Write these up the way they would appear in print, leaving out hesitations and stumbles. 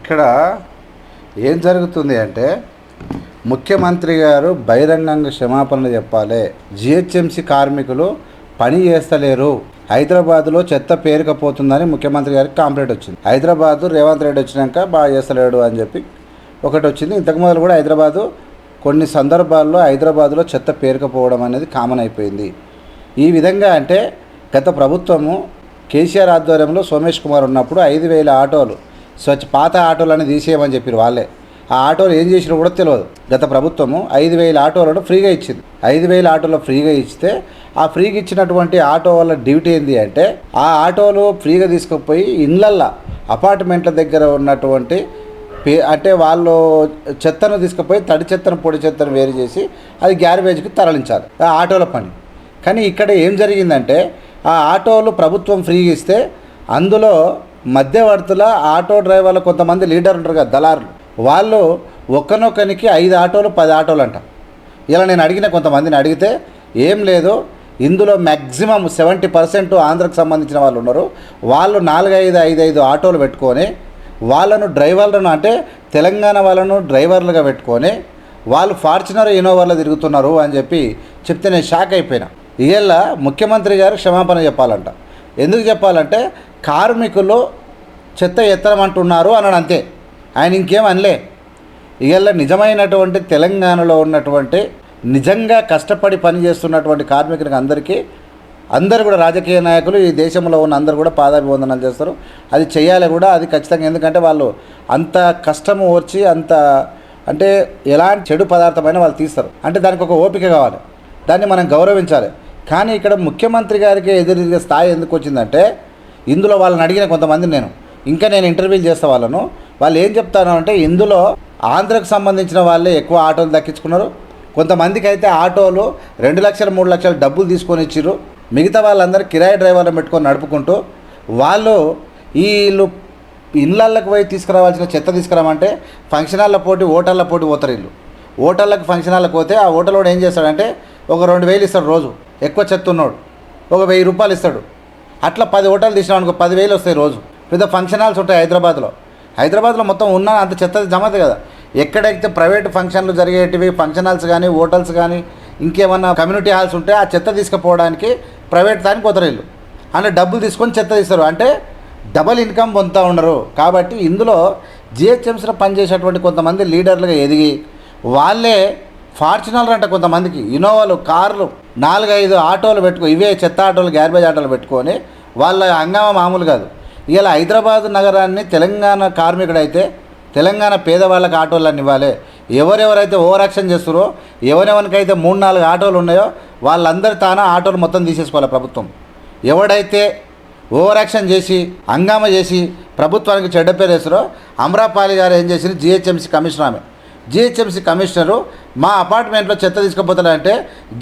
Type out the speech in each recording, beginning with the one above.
ఇక్కడ ఏం జరుగుతుంది అంటే ముఖ్యమంత్రి గారు బహిరంగంగా క్షమాపణలు చెప్పాలి. జిహెచ్ఎంసీ కార్మికులు పని చేస్తలేరు, హైదరాబాద్లో చెత్త పేరుకపోతుందని ముఖ్యమంత్రి గారికి కంప్లైంట్ వచ్చింది. హైదరాబాదు రేవంత్ రెడ్డి వచ్చినాక బాగా చేస్తలేడు అని చెప్పి ఒకటి వచ్చింది. ఇంతకుముందు కూడా హైదరాబాదు కొన్ని సందర్భాల్లో హైదరాబాద్లో చెత్త పేరుకపోవడం అనేది కామన్ అయిపోయింది. ఈ విధంగా అంటే గత ప్రభుత్వము కేసీఆర్ ఆధ్వర్యంలో సోమేష్ కుమార్ ఉన్నప్పుడు 5,000 ఆటోలు పాత ఆటోలని తీసేయమని చెప్పారు వాళ్ళే. ఆ ఆటోలు ఏం చేసినా కూడా తెలియదు. గత ప్రభుత్వము 5,000 ఆటోలను ఫ్రీగా ఇచ్చింది. 5,000 ఆటోలు ఫ్రీగా ఇస్తే ఆ ఫ్రీగా ఇచ్చినటువంటి ఆటో వల్ల డ్యూటీ ఏంటి అంటే ఆ ఆటోలు ఫ్రీగా తీసుకుపోయి ఇళ్ళల్లో అపార్ట్మెంట్ల దగ్గర ఉన్నటువంటి అంటే వాళ్ళు చెత్తను తీసుకుపోయి తడి చెత్తను పొడి చెత్తను వేరు చేసి అది గ్యారేజ్కి తరలించాలి, ఆ ఆటోల పని. కానీ ఇక్కడ ఏం జరిగిందంటే ఆ ఆటోలు ప్రభుత్వం ఫ్రీగా ఇస్తే అందులో మధ్యవర్తుల ఆటో డ్రైవర్లు కొంతమంది లీడర్ ఉంటారు కదా, దళారులు, వాళ్ళు ఒక్కనొక్కనికి 5 ఆటోలు 10 ఆటోలు అంట. ఇలా నేను అడిగిన కొంతమందిని అడిగితే ఏం లేదు, ఇందులో మ్యాక్సిమం 70% ఆంధ్రకు సంబంధించిన వాళ్ళు ఉన్నారు. వాళ్ళు 4-5 ఆటోలు పెట్టుకొని వాళ్ళను డ్రైవర్లను అంటే తెలంగాణ వాళ్ళను డ్రైవర్లుగా పెట్టుకొని వాళ్ళు ఫార్చునర్ ఇన్నోవాలో తిరుగుతున్నారు అని చెప్పి చెప్తే నేను షాక్ అయిపోయినా. ఇవాళ ముఖ్యమంత్రి గారు క్షమాపణ చెప్పాలంట. ఎందుకు చెప్పాలంటే కార్మికులు చెత్త ఎత్తమంటున్నారు అన్నాడు, అంతే. ఆయన ఇంకేం అనలే. ఇవాళ నిజమైనటువంటి తెలంగాణలో ఉన్నటువంటి నిజంగా కష్టపడి పనిచేస్తున్నటువంటి కార్మికులకు అందరూ కూడా రాజకీయ నాయకులు ఈ దేశంలో ఉన్న అందరూ కూడా పాదాభివందనాలు చేస్తారు. అది చేయాలి కూడా, అది ఖచ్చితంగా. ఎందుకంటే వాళ్ళు అంత కష్టము ఓర్చి అంత అంటే ఎలాంటి చెడు పదార్థమైనా వాళ్ళు తీస్తారు. అంటే దానికి ఒక ఓపిక కావాలి, దాన్ని మనం గౌరవించాలి. కానీ ఇక్కడ ముఖ్యమంత్రి గారికి ఎదురుగే స్థాయి ఎందుకు వచ్చిందంటే ఇందులో వాళ్ళని అడిగిన కొంతమంది నేను ఇంటర్వ్యూలు చేస్తా వాళ్ళను. వాళ్ళు ఏం చెప్తాను అంటే ఇందులో ఆంధ్రకు సంబంధించిన వాళ్ళే ఎక్కువ ఆటోలు దక్కించుకున్నారు. కొంతమందికి అయితే ఆటోలు 2 లక్షలు 3 లక్షలు డబ్బులు తీసుకొని ఇచ్చిర్రు. మిగతా వాళ్ళందరూ కిరాయి డ్రైవర్లను పెట్టుకొని నడుపుకుంటూ వాళ్ళు వీళ్ళు ఇళ్ళకి పోయి తీసుకురావాల్సిన చెత్త తీసుకురామంటే ఫంక్షన్ హాల్ల పోటీ హోటళ్ళ పోటీ పోతారు. వీళ్ళు హోటళ్ళకి ఫంక్షన్ హాల్కి పోతే ఆ హోటల్ వాడు ఏం చేస్తాడంటే ఒక 2,000 ఇస్తాడు రోజు, ఎక్కువ చెత్త ఉన్నాడు ఒక 1,000 రూపాయలు ఇస్తాడు. అట్లా 10 హోటల్ తీసినాం అనుకో 10,000 వస్తాయి రోజు. పెద్ద ఫంక్షన్ హాల్స్ ఉంటాయి హైదరాబాద్లో మొత్తం ఉన్న అంత చెత్త జమది కదా. ఎక్కడైతే ప్రైవేట్ ఫంక్షన్లు జరిగేటివి ఫంక్షన్ హాల్స్ కానీ హోటల్స్ కానీ ఇంకేమన్నా కమ్యూనిటీ హాల్స్ ఉంటే ఆ చెత్త తీసుకుపోవడానికి ప్రైవేట్ దానికి పోతారు వీళ్ళు. అంటే డబ్బులు తీసుకొని చెత్త తీస్తారు, అంటే డబల్ ఇన్కమ్ పొందుతూ ఉండరు. కాబట్టి ఇందులో జిహెచ్ఎంసీలో పనిచేసేటువంటి కొంతమంది లీడర్లుగా ఎదిగి వాళ్ళే ఫార్చునర్ అంట, కొంతమందికి ఇన్నోవాలు కార్లు 4-5 ఆటోలు పెట్టుకో, ఇవే చెత్త ఆటోలు గ్యారేజ్ ఆటోలు పెట్టుకొని వాళ్ళ హంగామా మామూలు కాదు. ఇలా హైదరాబాద్ నగరాన్ని తెలంగాణ కార్మికుడైతే తెలంగాణ పేదవాళ్ళకి ఆటోలన్నీ ఇవ్వాలి. ఎవరెవరైతే ఓవర్ యాక్షన్ చేస్తారో ఎవరెవరికైతే 3-4 ఆటోలు ఉన్నాయో వాళ్ళందరి ఆటోలు మొత్తం తీసేసుకోవాలి ప్రభుత్వం. ఎవడైతే ఓవర్ యాక్షన్ చేసి హంగామా చేసి ప్రభుత్వానికి చెడ్డ పేరు వేస్తారో అమ్రాపాలి గారు ఏం చేసి జిహెచ్ఎంసీ కమిషనరు మా అపార్ట్మెంట్లో చెత్త తీసుకుపోతాడంటే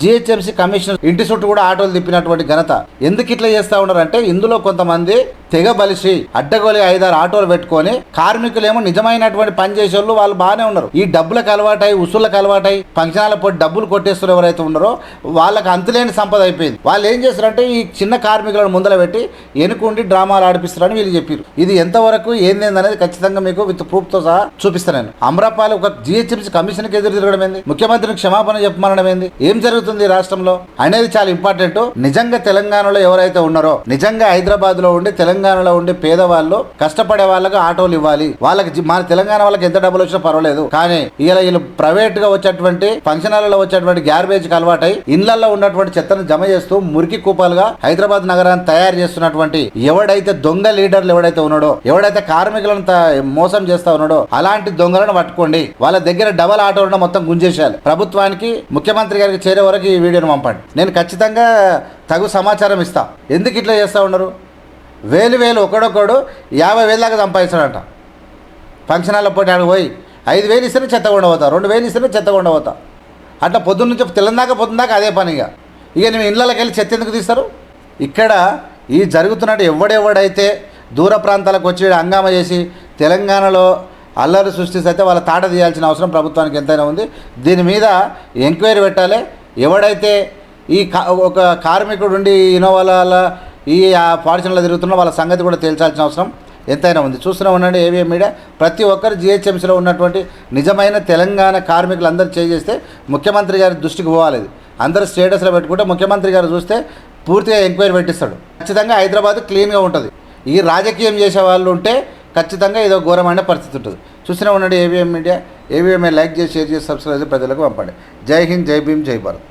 జిహెచ్ఎంసీ కమిషనర్ ఇంటి చుట్టూ కూడా ఆటోలు తిప్పినటువంటి ఘనత. ఎందుకు ఇట్లా చేస్తూ ఉన్నారంటే ఇందులో కొంతమంది తెగ బలిసి అడ్డగోలి 5-6 ఆటోలు పెట్టుకొని కార్మికులేమో నిజమైనటువంటి పని చేసేవాళ్ళు వాళ్ళు బాగానే ఉన్నారు. ఈ డబ్బులకు అలవాటై ఉసుళ్ళకు అలవాటై ఫంక్షనాల పోటీ డబ్బులు కొట్టేస్తారు ఎవరైతే ఉన్నారో వాళ్ళకి అంతులేని సంపద అయిపోయింది. వాళ్ళు ఏం చేస్తారంటే ఈ చిన్న కార్మికులను ముందర పెట్టి ఎనుకుండి డ్రామాలు ఆడిపిస్తారని వీళ్ళు చెప్పారు. ఇది ఎంతవరకు ఏందేందనేది ఖచ్చితంగా మీకు విత్ ప్రూఫ్తో సహా చూపిస్తాను నేను. అమ్రాపాలి ఒక జిహెచ్ఎంసీ కమిషన్కి ఎదురు తిరగడం ఏంది, ముఖ్యమంత్రికి క్షమాపణ చెప్పమనడం ఏంది, ఏం జరుగుతుంది రాష్ట్రంలో అనేది చాలా ఇంపార్టెంట్. నిజంగా తెలంగాణలో ఎవరైతే ఉన్నారో నిజంగా హైదరాబాద్లో ఉండి తెలంగాణలో ఉండి పేదవాళ్ళు కష్టపడే వాళ్ళకి ఆటోలు ఇవ్వాలి. వాళ్ళకి మన తెలంగాణ వాళ్ళకి ఎంత డబ్బులు వచ్చినా పర్వాలేదు. కానీ వీళ్ళు ప్రైవేట్ గా వచ్చేటువంటి ఫంక్షన్ హాల్లో వచ్చేటువంటి గ్యారేజ్కి అలవాటై ఇళ్లలో ఉన్నటువంటి చెత్తను జమ చేస్తూ మురికి కూపాలుగా హైదరాబాద్ నగరాన్ని తయారు చేస్తున్నటువంటి ఎవడైతే దొంగ లీడర్లు ఎవడైతే ఉన్నాడో ఎవడైతే కార్మికులను మోసం చేస్తా ఉన్నాడో అలాంటి దొంగలను పట్టుకోండి. వాళ్ళ దగ్గర డబల్ ఆటోలను మొత్తం గుంజేసేయాలి. ప్రభుత్వానికి ముఖ్యమంత్రి గారికి చేరే వరకు ఈ వీడియోను పంపండి. నేను ఖచ్చితంగా తగు సమాచారం ఇస్తా. ఎందుకు ఇట్లా చేస్తూ ఉన్నారు? వేలు ఒకడొకడు 50,000 దాకా సంపాదిస్తాడంట. ఫంక్షన్ హాల్లో పోటీ ఆడికి పోయి 5,000 ఇస్తేనే చెత్త కొండపోతా, 2,000 ఇస్తేనే చెత్త కొండపోతా. అట్లా పొద్దున్న నుంచి పొద్దున్నాక అదే పనిగా. ఇక నేను ఇళ్ళకి వెళ్ళి చెత్త ఎందుకు తీస్తారు? ఇక్కడ ఈ జరుగుతున్నట్టు ఎవడైతే దూర ప్రాంతాలకు వచ్చి హంగామా చేసి తెలంగాణలో అల్లరి సృష్టిస్తే వాళ్ళ తాట తీయాల్సిన అవసరం ప్రభుత్వానికి ఎంతైనా ఉంది. దీని మీద ఎంక్వైరీ పెట్టాలి. ఎవడైతే ఈ ఒక కార్మికుడు ఉండి ఇన్నోవాల ఈ ఫార్చునర్లో తిరుగుతున్న వాళ్ళ సంగతి కూడా తేల్చాల్సిన అవసరం ఎంతైనా ఉంది. చూస్తూనే ఉండండి ఏవిఎం మీడియా. ప్రతి ఒక్కరు జిహెచ్ఎంసీలో ఉన్నటువంటి నిజమైన తెలంగాణ కార్మికులందరూ చేస్తే ముఖ్యమంత్రి గారి దృష్టికి పోవాలి. ఇది అందరూ స్టేటస్లో పెట్టుకుంటే ముఖ్యమంత్రి గారు చూస్తే పూర్తిగా ఎంక్వైరీ పెట్టిస్తాడు. ఖచ్చితంగా హైదరాబాద్ క్లీన్గా ఉంటుంది. ఈ రాజకీయం చేసే వాళ్ళు ఉంటే ఖచ్చితంగా ఏదో ఘోరమైన పరిస్థితి ఉంటుంది. చూస్తూనే ఉండండి ఏవిఎం మీడియా. ఏవిఎంఏ లైక్ చేసి, షేర్ చేసి, సబ్స్క్రైబ్ చేసి ప్రజలకు పంపండి. జై హింద్, జై భీమ్, జై భారత్.